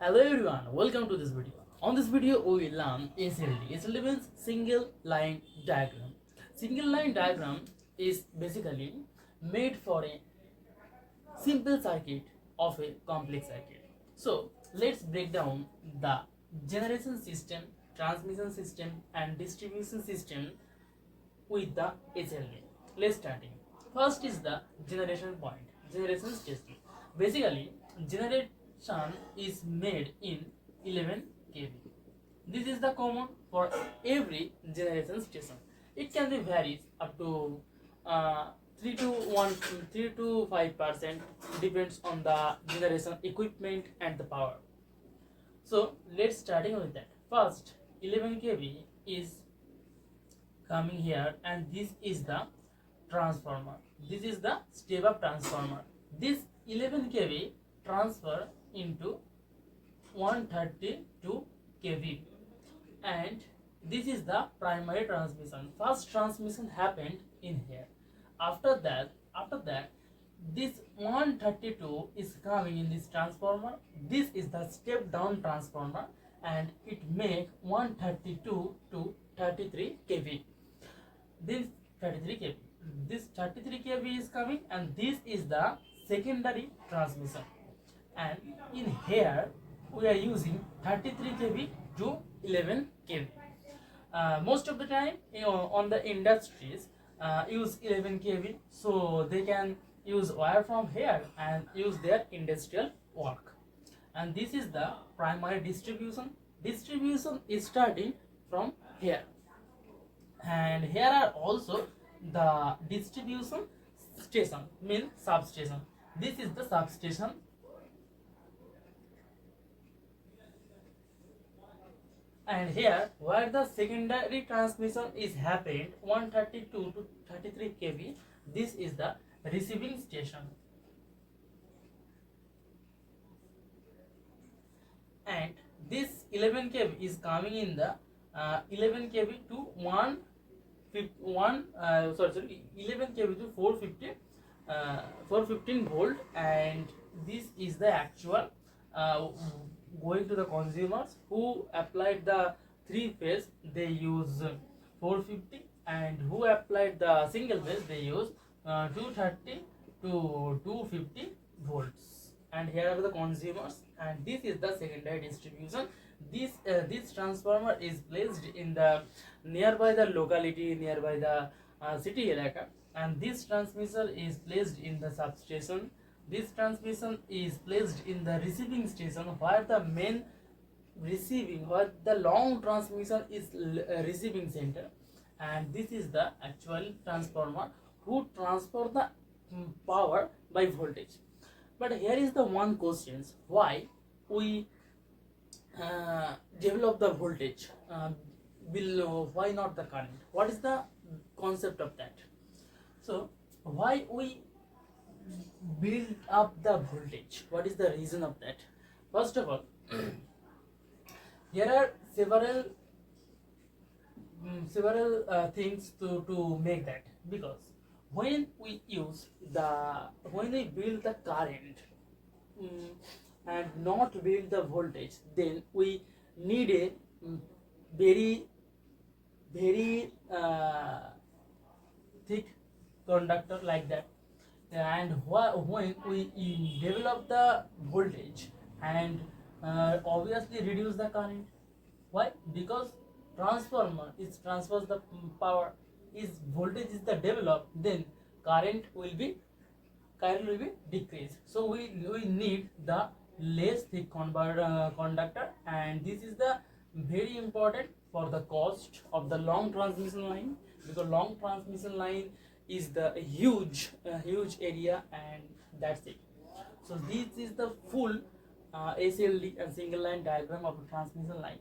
Hello everyone, welcome to this video. On this video, we will learn SLD. SLD means single line diagram. Single line diagram is basically made for a simple circuit of a complex circuit. So let's break down the generation system, transmission system, and distribution system with the SLD. Let's start it. First is the generation point, generation station. Basically, generation is made in 11 kV. This is the common for every generation station. It can be varies up to 3 to 1 3 to 5% depends on the generation equipment and the power. So let's starting with that. First, 11 kV is coming here, and this is the transformer. This is the step up transformer. This 11 kV transfer into 132 kV, and this is the primary transmission. First transmission happened in here. After that this 132 is coming in this transformer. This is the step down transformer, and it make 132 to 33 kV. This 33 kV. This 33 kV is coming, and this is the secondary transmission. And in here we are using 33 kV to 11 kV. Most of the time, on the industries use 11 kV, so they can use wire from here and use their industrial work. And this is the primary distribution. Distribution is starting from here, and here are also the distribution station, means substation. This is the substation, and here where the secondary transmission is happened 132 to 33 kV, this is the receiving station. And this 11 kV is coming in the 11 kV to 11 kV to 415 volt, and this is the actual going to the consumers who applied the three phase, they use 450, and who applied the single phase, they use 230 to 250 volts. And here are the consumers, and this is the secondary distribution. This transformer is placed in the nearby the locality, nearby the city elaka, and this transmitter is placed in the substation. This transmission is placed in the receiving station, where the main receiving, where the long transmission is receiving center, and this is the actual transformer who transfer the power by voltage. But here is the one question: why we develop the voltage below, why not the current? What is the concept of that? So why we build up the voltage? What is the reason of that? First of all, there are several things to make that, because when we build the current and not build the voltage, then we need a very thick conductor like that. And when we develop the voltage and obviously reduce the current. Why? Because transformer transfers the power. Is voltage is the developed, then current will be decreased. So we need the less thick conductor, and this is the very important for the cost of the long transmission line, because long transmission line is the huge area, and that's it. So this is the full SLD and single line diagram of the transmission line.